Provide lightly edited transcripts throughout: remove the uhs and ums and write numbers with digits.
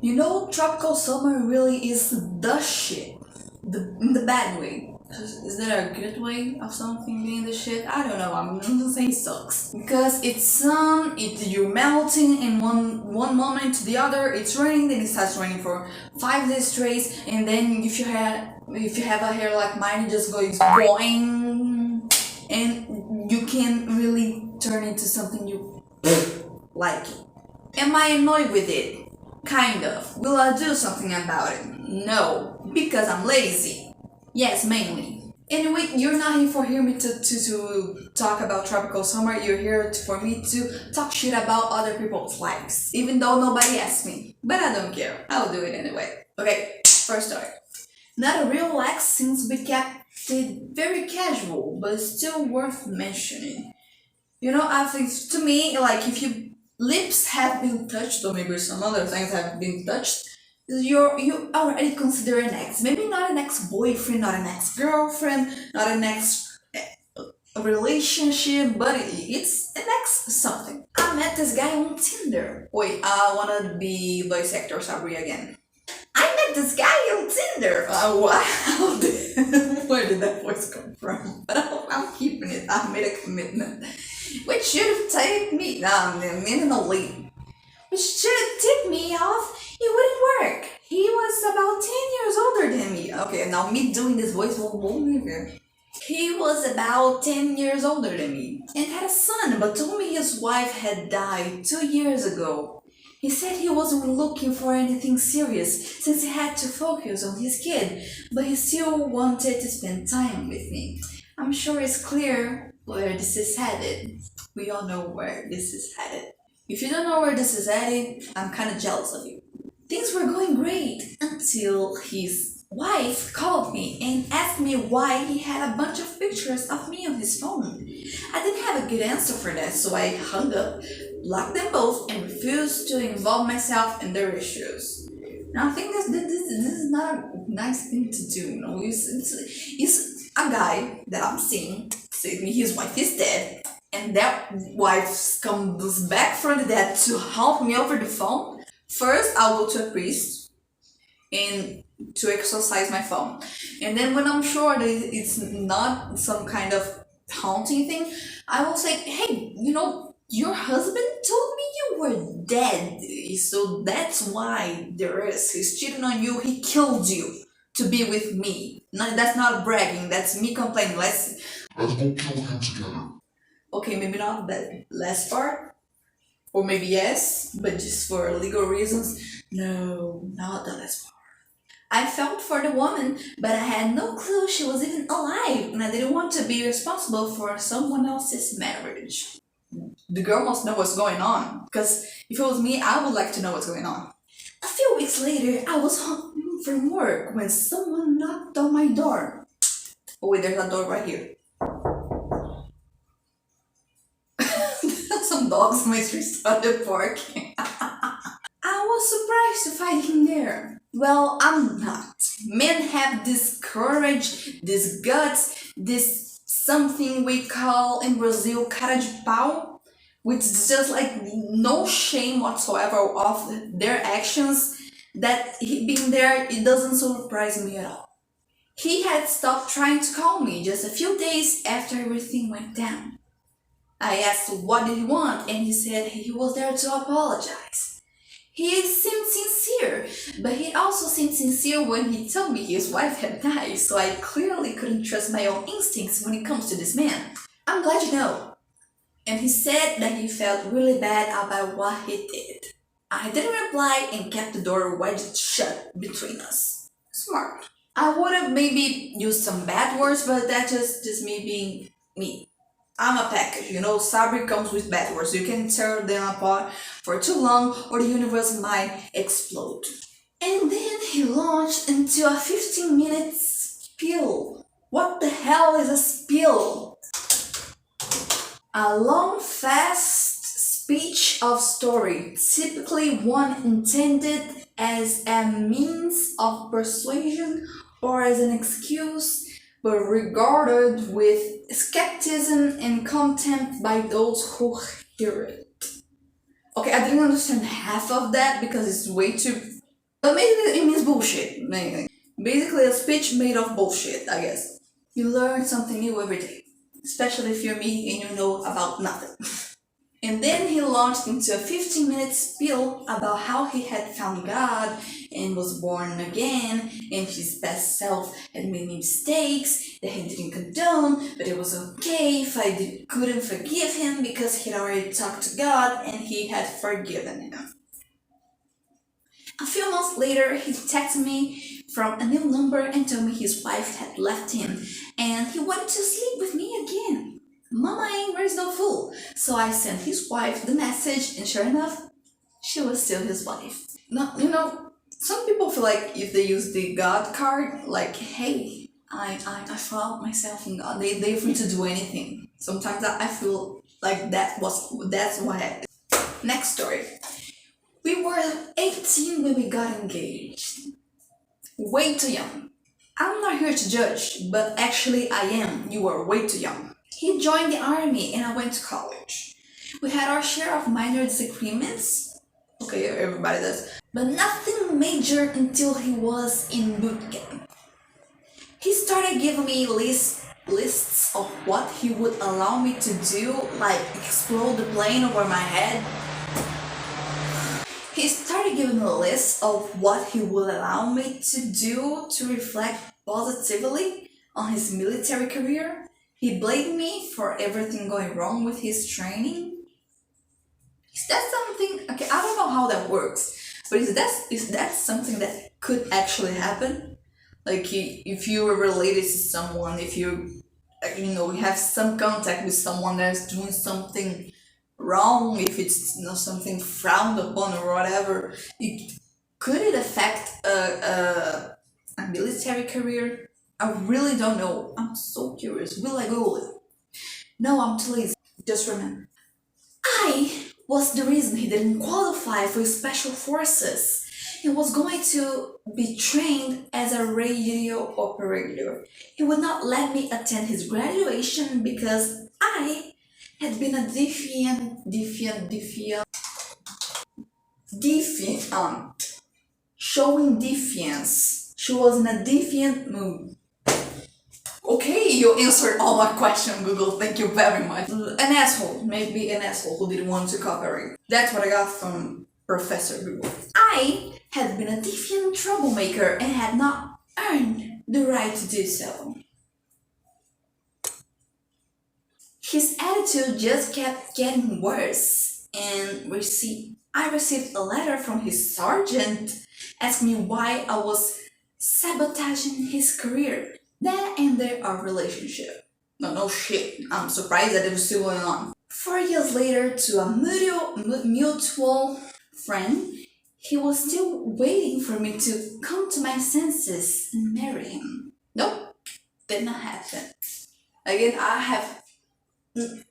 You know, tropical summer really is the shit. In the bad way. Is there a good way of something being the shit? I don't know. I'm gonna say it sucks because it's sun. You're melting in one moment to the other. It's raining, then it starts raining for 5 days straight, and then if you have a hair like mine, it just goes boing, and you can't really turn into something you like. Am I annoyed with it? Kind of. Will I do something about it? No, because I'm lazy. Yes, mainly. Anyway, you're not here for me to talk about tropical summer. You're here for me to talk shit about other people's lives. Even though nobody asked me. But I don't care. I'll do it anyway. Okay, first story. Not a real like since we kept it very casual, but still worth mentioning. You know, I think to me, like if your lips have been touched, or maybe some other things have been touched, you already consider an ex. Maybe not an ex-boyfriend, not an ex-girlfriend, not an ex relationship, but it's an ex something. I met this guy on Tinder. Wait, I wanna be voice actor Sabri again. I met this guy on Tinder. Wow, where did that voice come from? But I'm keeping it. I made a commitment. Which should have tipped me. Minimally. Which should have tipped me off. It wouldn't work. He was about 10 years older than me. Okay, now me doing this voice won't leave here. He was about 10 years older than me and had a son, but told me his wife had died 2 years ago. He said he wasn't looking for anything serious since he had to focus on his kid, but he still wanted to spend time with me. I'm sure it's clear where this is headed. We all know where this is headed. If you don't know where this is headed, I'm kind of jealous of you. Things were going great until his wife called me and asked me why he had a bunch of pictures of me on his phone. I didn't have a good answer for that, so I hung up, blocked them both, and refused to involve myself in their issues. Now I think this is not a nice thing to do. You know, it's a guy that I'm seeing. His wife is dead, and that wife comes back from the dead to help me over the phone. First, I'll go to a priest and to exorcise my phone, and then when I'm sure that it's not some kind of haunting thing, I will say, "Hey, you know, your husband told me you were dead, so that's why he's cheating on you. He killed you to be with me. No, that's not bragging. That's me complaining. Let's go kill him together." Okay, maybe not that last part, or maybe yes, but just for legal reasons. No, not the last part. I felt for the woman, but I had no clue she was even alive, and I didn't want to be responsible for someone else's marriage. The girl must know what's going on, because if it was me, I would like to know what's going on. A few weeks later, I was home from work when someone knocked on my door. Oh wait, there's a door right here. Some dogs in my street started barking. I was surprised to find him there. Well, I'm not. Men have this courage, this guts, this something we call in Brazil cara de pau, which is just like no shame whatsoever of their actions. That he being there, it doesn't surprise me at all. He had stopped trying to call me just a few days after everything went down. I asked what did he want, and he said he was there to apologize. He seemed sincere, but he also seemed sincere when he told me his wife had died, so I clearly couldn't trust my own instincts when it comes to this man. I'm glad you know. And he said that he felt really bad about what he did. I didn't reply and kept the door wedged shut between us. Smart. I would have maybe used some bad words, but that's just me being me. I'm a package, you know, Sabri comes with bad words. You can tear them apart for too long or the universe might explode. And then he launched into a 15-minute spiel. What the hell is a spiel? A long, fast speech of story, typically one intended as a means of persuasion or as an excuse, but regarded with skepticism and contempt by those who hear it. Okay, I didn't understand half of that because it's way too But maybe it means bullshit. Maybe. Basically, a speech made of bullshit, I guess. You learn something new every day, especially if you're me and you know about nothing. And then he launched into a 15-minute spiel about how he had found God and was born again, and his past self had made mistakes that he didn't condone, but it was okay if I couldn't forgive him because he'd already talked to God and he had forgiven him. A few months later, he texted me from a new number and told me his wife had left him and he wanted to sleep with me again. Mama ain't raised no fool. So I sent his wife the message, and sure enough, she was still his wife. No, some people feel like if they use the God card, like, hey, I found myself in God. They're free to do anything. Sometimes I feel like that's what happened. Next story. We were 18 when we got engaged. Way too young. I'm not here to judge, but actually I am. You were way too young. He joined the army and I went to college. We had our share of minor disagreements. Okay, everybody does. But nothing major until he was in boot camp. He started giving me lists of what he would allow me to do, like explode the plane over my head. He started giving me a list of what he would allow me to do to reflect positively on his military career. He blamed me for everything going wrong with his training. Is that something? Okay, I don't know how that works, but is that something that could actually happen? Like if you were related to someone, if you have some contact with someone that's doing something wrong, if it's something frowned upon or whatever, could it affect a military career? I really don't know. I'm so curious. Will I Google it? No, I'm too lazy. Just remember. I was the reason he didn't qualify for special forces. He was going to be trained as a radio operator. He would not let me attend his graduation because I had been a defiant, showing defiance. She was in a defiant mood. Okay, you answered all my questions, Google. Thank you very much. An asshole, maybe an asshole who didn't want to cooperate. That's what I got from Professor Google. I had been a defiant troublemaker and had not earned the right to do so. His attitude just kept getting worse, and I received a letter from his sergeant asking me why I was sabotaging his career. That ended our relationship. No shit. I'm surprised that it was still going on. 4 years later, to a mutual friend, he was still waiting for me to come to my senses and marry him. Nope, did not happen. Again, I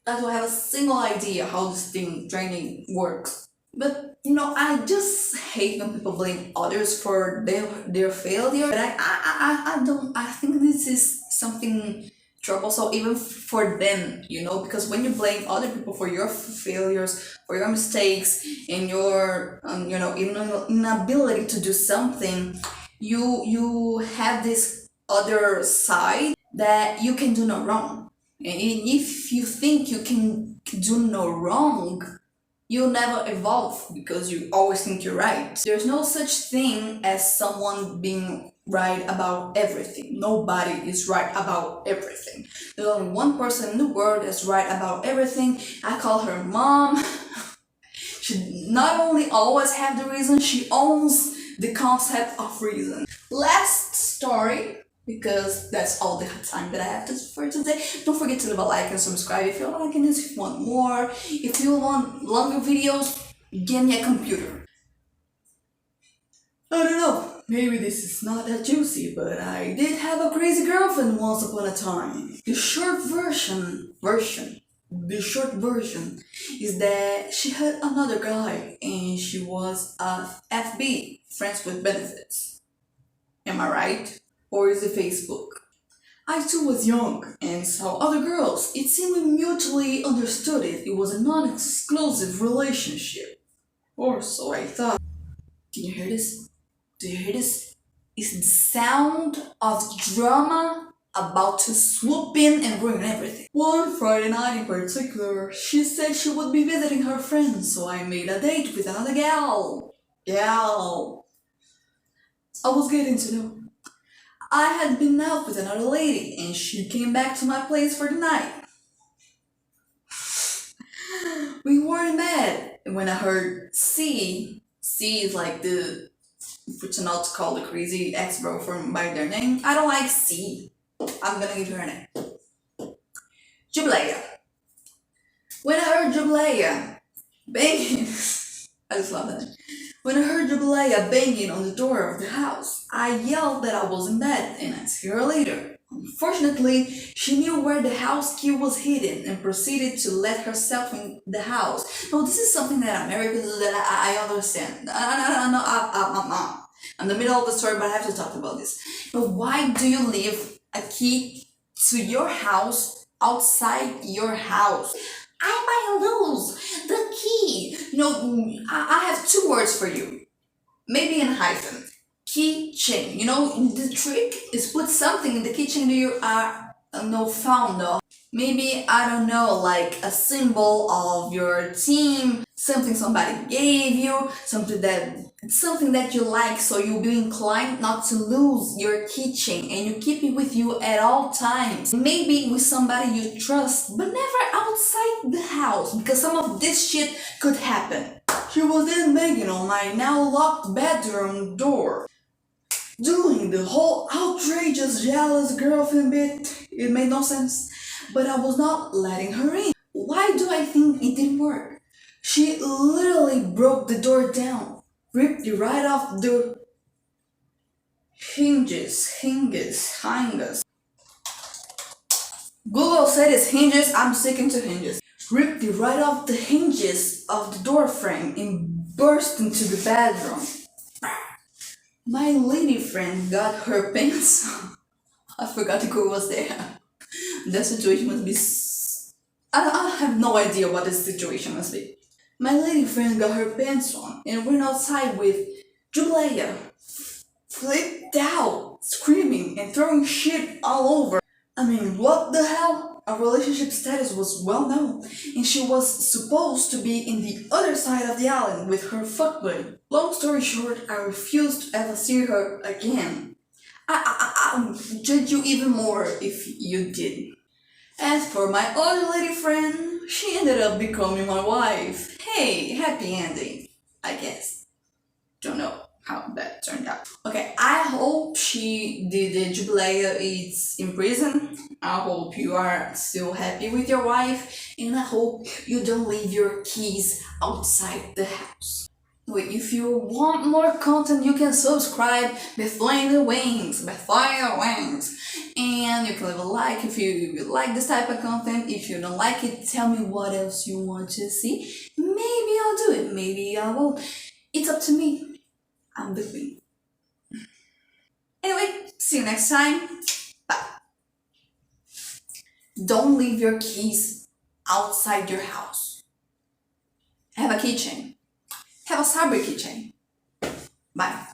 don't have a single idea how this thing training works. But I just hate when people blame others for their failure. But I think this is something troublesome even for them, because when you blame other people for your failures, for your mistakes, and your inability to do something, you have this other side that you can do no wrong. And if you think you can do no wrong, you'll never evolve because you always think you're right. There's no such thing as someone being right about everything. Nobody is right about everything. There's only one person in the world that's right about everything. I call her mom. She not only always have the reason, she owns the concept of reason. Last story, because that's all the time that I have for today. Don't forget to leave a like and subscribe if you're liking this, if you want more. If you want longer videos, give me a computer. I don't know, maybe this is not that juicy, but I did have a crazy girlfriend once upon a time. The short version is that she had another guy and she was a FB, friends with benefits. Am I right? Or is it Facebook? I too was young and saw other girls. It seemed we mutually understood it. It was a non-exclusive relationship. Or so I thought. Can you hear this? Do you hear this? It's the sound of drama about to swoop in and ruin everything. One Friday night in particular, she said she would be visiting her friends, so I made a date with another gal. I was getting to know. I had been out with another lady, and she came back to my place for the night. We weren't mad, and when I heard C is like the, for to not call the crazy exbro from by their name. I don't like C. I'm gonna give her a name. Jubilee. When I heard Jubilee banging, I just love that. When I heard Jubilee banging on the door of the house, I yelled that I was in bed, and I'd see her later. Unfortunately, she knew where the house key was hidden and proceeded to let herself in the house. Now, this is something that Americans do that I understand. I'm in the middle of the story, but I have to talk about this. But why do you leave a key to your house outside your house? I might lose the key. I have two words for you. Maybe in hyphen. Keychain. The trick is put something in the keychain that you are fond of. Maybe, I don't know, like a symbol of your team, something somebody gave you, something that you like, so you'll be inclined not to lose your keychain and you keep it with you at all times. Maybe with somebody you trust, but never outside the house, because some of this shit could happen. She was then banging on my now locked bedroom door, doing the whole outrageous jealous girlfriend bit. It made no sense, but I was not letting her in. Why do I think it didn't work? She literally broke the door down, ripped it right off the hinges. Google said it's hinges, I'm sticking to hinges. Ripped it right off the hinges of the door frame and burst into the bedroom. My lady friend got her pants on. I forgot the girl was there. The situation must be... I have no idea what the situation must be. My lady friend got her pants on and went outside with Julia, flipped out, screaming and throwing shit all over. I mean, what the hell? Our relationship status was well known, and she was supposed to be in the other side of the island with her fuckboy. Long story short, I refused to ever see her again. I would judge you even more if you did. As for my other lady friend, she ended up becoming my wife. Hey, happy ending, I guess. Don't know how that turned out. Okay, I hope the jubilee is in prison. I hope you are still happy with your wife, and I hope you don't leave your keys outside the house. Wait, if you want more content, you can subscribe Behind the Wings, and you can leave a like if you like this type of content. If you don't like it, tell me what else you want to see. Maybe I'll do it, maybe I won't. It's up to me. I'm the queen. Anyway, see you next time. Bye. Don't leave your keys outside your house. Have a keychain. Have a cyber keychain. Bye.